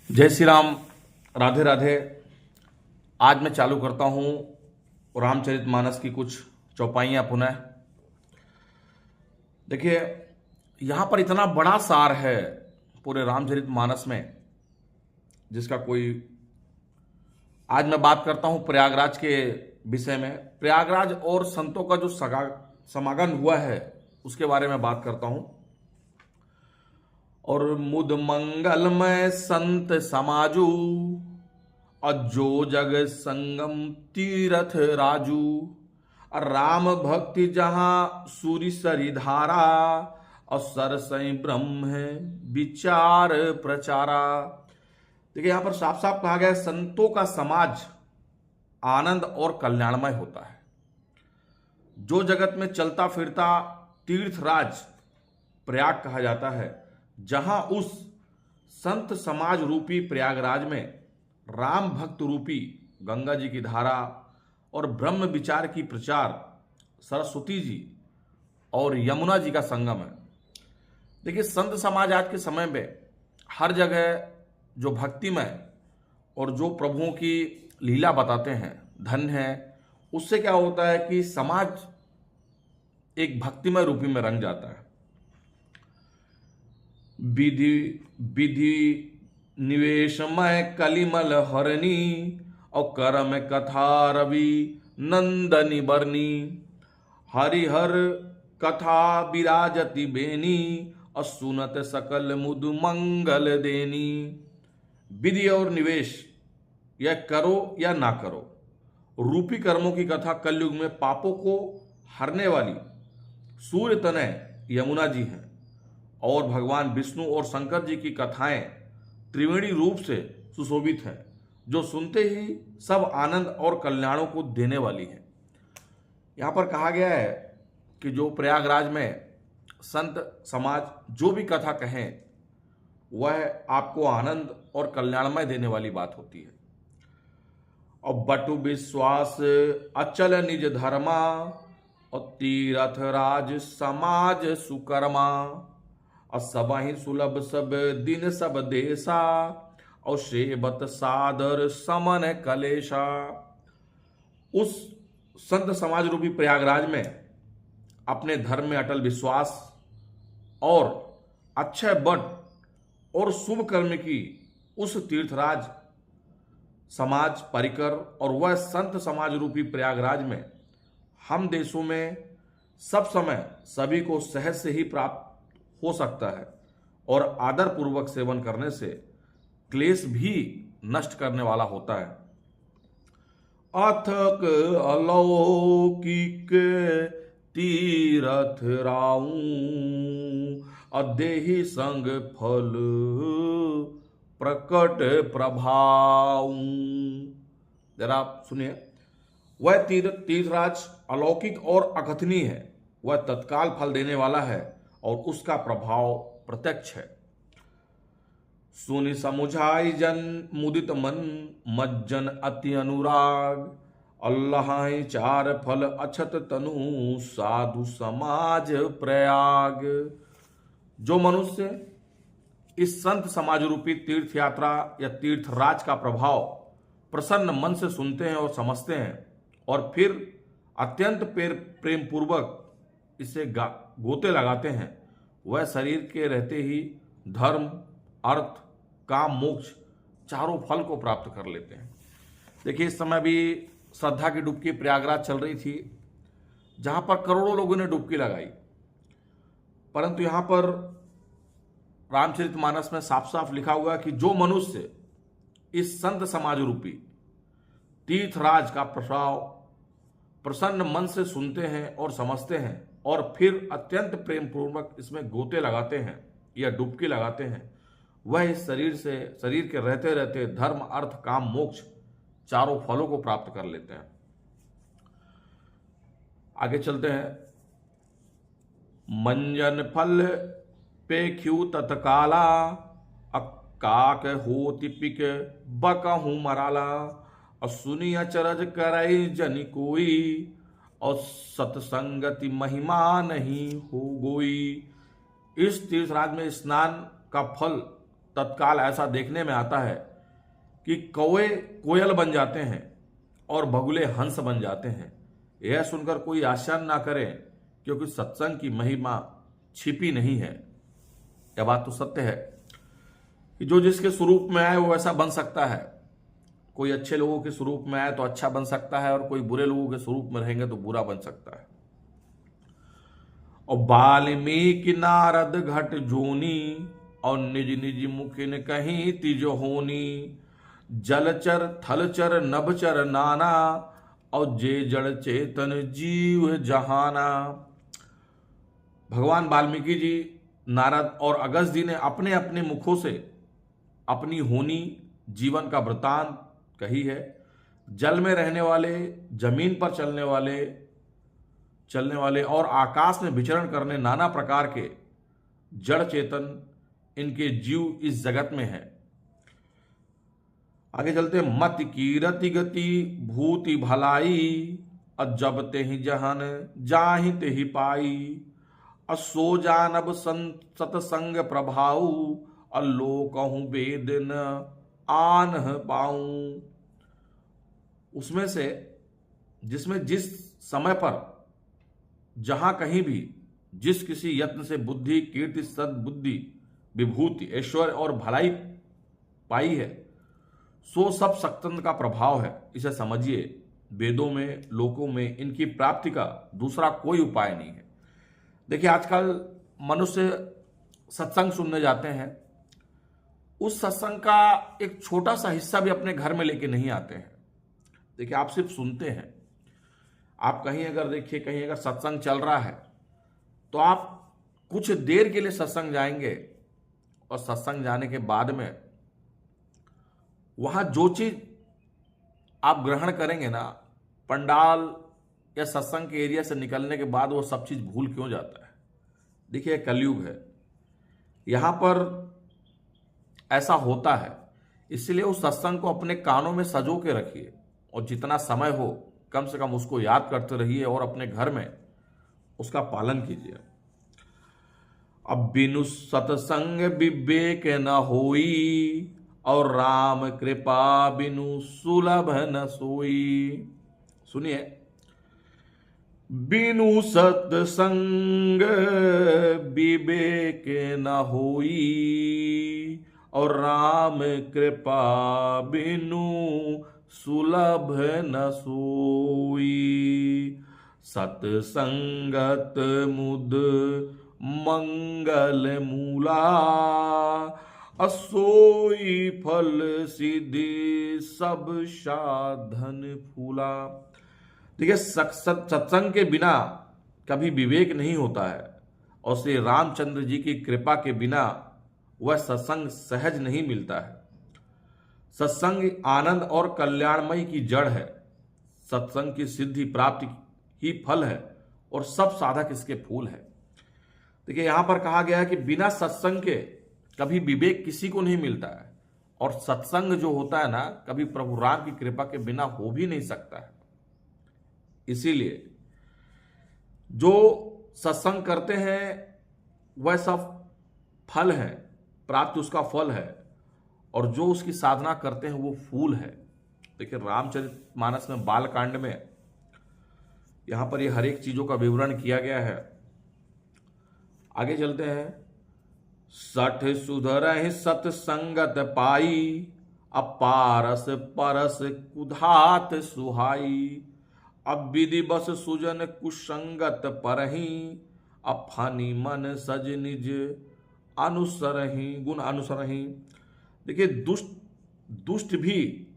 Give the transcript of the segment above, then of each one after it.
जय श्री राम। राधे राधे। आज मैं चालू करता हूँ रामचरितमानस की कुछ चौपाइयाँ पुनः। देखिए, यहाँ पर इतना बड़ा सार है पूरे रामचरितमानस में, जिसका कोई आज मैं बात करता हूँ प्रयागराज के विषय में। प्रयागराज और संतों का जो समागम हुआ है उसके बारे में बात करता हूँ। और मुद मंगलमय संत समाजू, और जो जग संगम तीरथ राजू। और राम भक्ति जहां सूरी सरी धारा, और सरसई ब्रह्म है विचार प्रचारा। देखिए, यहां पर साफ साफ कहा गया है संतों का समाज आनंद और कल्याणमय होता है। जो जगत में चलता फिरता तीर्थराज प्रयाग कहा जाता है, जहां उस संत समाज रूपी प्रयागराज में राम भक्त रूपी गंगा जी की धारा और ब्रह्म विचार की प्रचार सरस्वती जी और यमुना जी का संगम है। देखिए, संत समाज आज के समय में हर जगह जो भक्तिमय और जो प्रभुओं की लीला बताते हैं, धन्य है। उससे क्या होता है कि समाज एक भक्तिमय रूपी में रंग जाता है। विधि विधि निवेशमय कलिमल हरणी, और करम कथा रवि नंदनी बरनी। हरिहर कथा विराजति बेनी, और सुनत सकल मुद मंगल देनी। विधि और निवेश, यह करो या ना करो रूपी कर्मों की कथा कलयुग में पापों को हरने वाली सूर्य तनय यमुना जी हैं। और भगवान विष्णु और शंकर जी की कथाएं त्रिवेणी रूप से सुशोभित हैं, जो सुनते ही सब आनंद और कल्याणों को देने वाली हैं। यहाँ पर कहा गया है कि जो प्रयागराज में संत समाज जो भी कथा कहें, वह आपको आनंद और कल्याणमय देने वाली बात होती है। और बटु विश्वास अचल निज धर्मा, और तीरथ राज समाज सुकर्मा। और सबहि सुलभ सब दिन सब देशा, और सेवत सादर समन कलेशा। उस संत समाज रूपी प्रयागराज में अपने धर्म में अटल विश्वास और अक्षय बट और शुभ कर्म की उस तीर्थराज समाज परिकर और वह संत समाज रूपी प्रयागराज में हम देशों में सब समय सभी को सहज से ही प्राप्त हो सकता है। और आदर पूर्वक सेवन करने से क्लेश भी नष्ट करने वाला होता है। अथक अलौकिक तीरथ राऊं, अदेहि संग फल प्रकट प्रभाऊ। जरा आप सुनिए, वह तीर्थराज अलौकिक और अकथनीय है। वह तत्काल फल देने वाला है और उसका प्रभाव प्रत्यक्ष है। सुनि समुझाई जन मुदित मन, मज्जन अति अनुराग। अल्लाह चार फल अछत तनु, साधु समाज प्रयाग। जो मनुष्य इस संत समाज रूपी तीर्थ यात्रा या तीर्थराज का प्रभाव प्रसन्न मन से सुनते हैं और समझते हैं, और फिर अत्यंत प्रेम पूर्वक इसे गोते लगाते हैं, वह शरीर के रहते ही धर्म, अर्थ, काम, मोक्ष चारों फल को प्राप्त कर लेते हैं। देखिए, इस समय भी श्रद्धा की डुबकी प्रयागराज चल रही थी, जहां पर करोड़ों लोगों ने डुबकी लगाई। परंतु यहां पर रामचरितमानस में साफ साफ लिखा हुआ है कि जो मनुष्य इस संत समाज रूपी तीर्थराज का प्रभाव प्रसन्न मन से सुनते हैं और समझते हैं, और फिर अत्यंत प्रेम पूर्वक इसमें गोते लगाते हैं या डुबकी लगाते हैं, वह इस शरीर के रहते रहते धर्म, अर्थ, काम, मोक्ष चारों फलों को प्राप्त कर लेते हैं। आगे चलते हैं। मंजन फल पेख्यू तत्काला, अकाक होति पिक बकहू मराला। और सुनी अचरज करई जनि कोई, और सत्संगति महिमा नहीं हो गोई। इस तीर्थराज में स्नान का फल तत्काल ऐसा देखने में आता है कि कौवे कोयल बन जाते हैं और बगुले हंस बन जाते हैं। यह सुनकर कोई आश्चर्य ना करे, क्योंकि सत्संग की महिमा छिपी नहीं है। यह बात तो सत्य है कि जो जिसके स्वरूप में आए वो वैसा बन सकता है। कोई अच्छे लोगों के स्वरूप में आए तो अच्छा बन सकता है, और कोई बुरे लोगों के स्वरूप में रहेंगे तो बुरा बन सकता है। और वाल्मीकि नारद घट जोनी, और निज निज मुखिन कहीं तिज होनी। जलचर थलचर नभचर नाना, और जे जड़ चेतन जीव जहाना। भगवान वाल्मीकि जी, नारद और अगस्त्य जी ने अपने अपने मुखों से अपनी होनी, जीवन का वृतांत कही है। जल में रहने वाले, जमीन पर चलने वाले और आकाश में विचरण करने नाना प्रकार के जड़ चेतन, इनके जीव इस जगत में है। आगे चलते, मत की रति गति भूति भलाई, और जब ते ही जहन जाहि ते ही पाई। असो जानब सतसंग प्रभाऊ, और लो कहूं वेद न आन पाऊं। उसमें से जिसमें जिस समय पर जहां कहीं भी जिस किसी यत्न से बुद्धि, कीर्ति, सद्बुद्धि, विभूति, ऐश्वर्य और भलाई पाई है, सो सब सत्संग का प्रभाव है। इसे समझिए। वेदों में, लोकों में इनकी प्राप्ति का दूसरा कोई उपाय नहीं है। देखिए, आजकल मनुष्य सत्संग सुनने जाते हैं, उस सत्संग का एक छोटा सा हिस्सा भी अपने घर में लेके नहीं आते हैं। देखिए, आप सिर्फ सुनते हैं। आप कहीं अगर देखिए, कहीं अगर सत्संग चल रहा है तो आप कुछ देर के लिए सत्संग जाएंगे, और सत्संग जाने के बाद में वहां जो चीज आप ग्रहण करेंगे ना, पंडाल या सत्संग के एरिया से निकलने के बाद वो सब चीज भूल क्यों जाता है। देखिए, कलयुग है, यहां पर ऐसा होता है। इसलिए उस सत्संग को अपने कानों में सजो के रखिए, और जितना समय हो कम से कम उसको याद करते रहिए, और अपने घर में उसका पालन कीजिए। अब बिनु सत्संग विवेक न होई, और राम कृपा बिनु सुलभ न सोई। सुनिए, बिनु सत्संग विवेक न होई, और राम कृपा बिनु सुलभ न सोई। सत्संगत मुद मंगल मूला, असोई फल सिद्धि सब साधन फूला। देखिए, सत्संग के बिना कभी विवेक नहीं होता है, और श्री रामचंद्र जी की कृपा के बिना वह सत्संग सहज नहीं मिलता है। सत्संग आनंद और कल्याणमय की जड़ है। सत्संग की सिद्धि प्राप्ति ही फल है, और सब साधक इसके फूल है। देखिए, यहां पर कहा गया है कि बिना सत्संग के कभी विवेक किसी को नहीं मिलता है, और सत्संग जो होता है ना, कभी प्रभु राम की कृपा के बिना हो भी नहीं सकता है। इसीलिए जो सत्संग करते हैं वह सब फल है, प्राप्ति उसका फल है, और जो उसकी साधना करते हैं वो फूल है। देखिए, रामचरितमानस में बालकांड में यहां पर ये हर एक चीजों का विवरण किया गया है। आगे चलते हैं। सठ सुधर सत्संगत पाई, अपारस परस कुधात सुहाई। अब विधि बस सुजन कुसंगत परही, अफानी मन सज निज अनुसरही गुण अनुसरही। देखिए, दुष्ट भी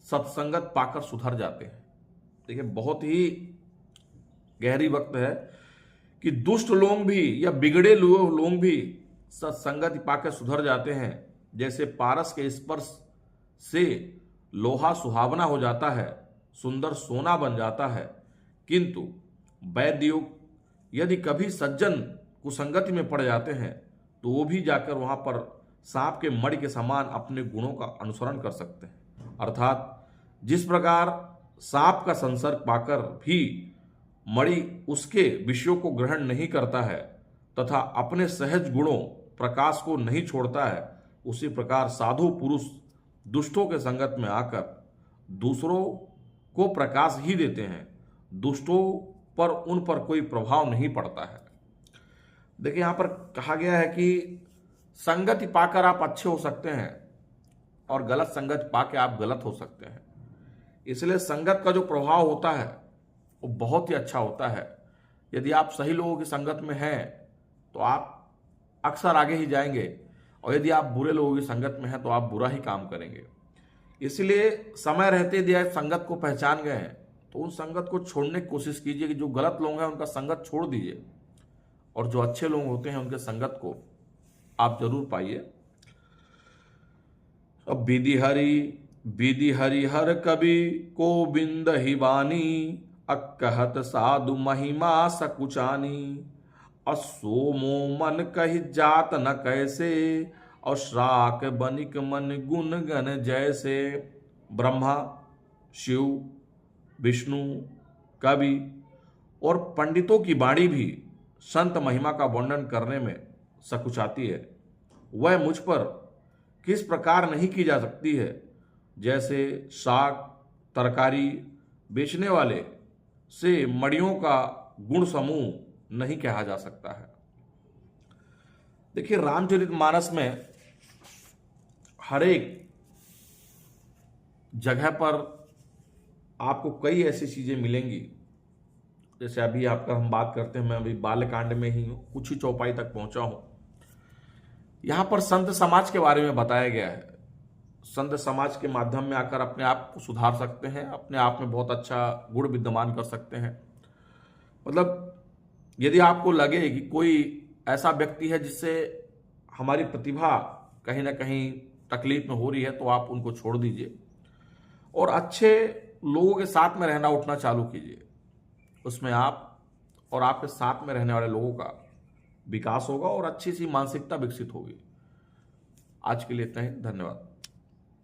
सत्संगत पाकर सुधर जाते हैं। देखिए, बहुत ही गहरी वक्त है कि दुष्ट लोग भी या बिगड़े लोग भी सत्संगत पाकर सुधर जाते हैं। जैसे पारस के स्पर्श से लोहा सुहावना हो जाता है, सुंदर सोना बन जाता है, किंतु वैद्युग यदि कभी सज्जन कुसंगति में पड़ जाते हैं तो वो भी जाकर वहां पर सांप के मणि के समान अपने गुणों का अनुसरण कर सकते हैं। अर्थात जिस प्रकार सांप का संसर्ग पाकर भी मणि उसके विषयों को ग्रहण नहीं करता है तथा अपने सहज गुणों प्रकाश को नहीं छोड़ता है, उसी प्रकार साधु पुरुष दुष्टों के संगत में आकर दूसरों को प्रकाश ही देते हैं, दुष्टों पर उन पर कोई प्रभाव नहीं पड़ता है। देखिए यहाँ पर कहा गया है कि संगति पाकर आप अच्छे हो सकते हैं और गलत संगत पाके आप गलत हो सकते हैं। इसलिए संगत का जो प्रभाव होता है वो बहुत ही अच्छा होता है। यदि आप सही लोगों की संगत में हैं तो आप अक्सर आगे ही जाएंगे, और यदि आप बुरे लोगों की संगत में हैं तो आप बुरा ही काम करेंगे। इसलिए समय रहते यदि आप संगत को पहचान गए हैं तो उन संगत को छोड़ने की कोशिश कीजिए कि जो गलत लोग हैं उनका संगत छोड़ दीजिए, और जो अच्छे लोग होते हैं उनके संगत को आप जरूर पाइए। अब विधि हरि हर कवि गोविंद ही बानी, अकहत साधु महिमा सकुचानी, असोमो मन कहि जात न कैसे, और श्राक बनिक मन गुण गण जैसे। ब्रह्मा, शिव, विष्णु, कवि और पंडितों की वाणी भी संत महिमा का वर्णन करने में सकुचाती है। वह मुझ पर किस प्रकार नहीं की जा सकती है, जैसे साग तरकारी बेचने वाले से मड़ियों का गुण समूह नहीं कहा जा सकता है। देखिए रामचरितमानस में हर एक जगह पर आपको कई ऐसी चीजें मिलेंगी। जैसे अभी आपका हम बात करते हैं, मैं अभी बालकांड में ही हूँ, कुछ ही चौपाई तक पहुंचा हूं। यहां पर संत समाज के बारे में बताया गया है। संत समाज के माध्यम में आकर अपने आप को सुधार सकते हैं, अपने आप में बहुत अच्छा गुण विद्यमान कर सकते हैं। मतलब यदि आपको लगे कि कोई ऐसा व्यक्ति है जिससे हमारी प्रतिभा कहीं ना कहीं तकलीफ में हो रही है, तो आप उनको छोड़ दीजिए और अच्छे लोगों के साथ में रहना उठना चालू कीजिए। उसमें आप और आपके साथ में रहने वाले लोगों का विकास होगा और अच्छी सी मानसिकता विकसित होगी। आज के लिए इतना ही, धन्यवाद।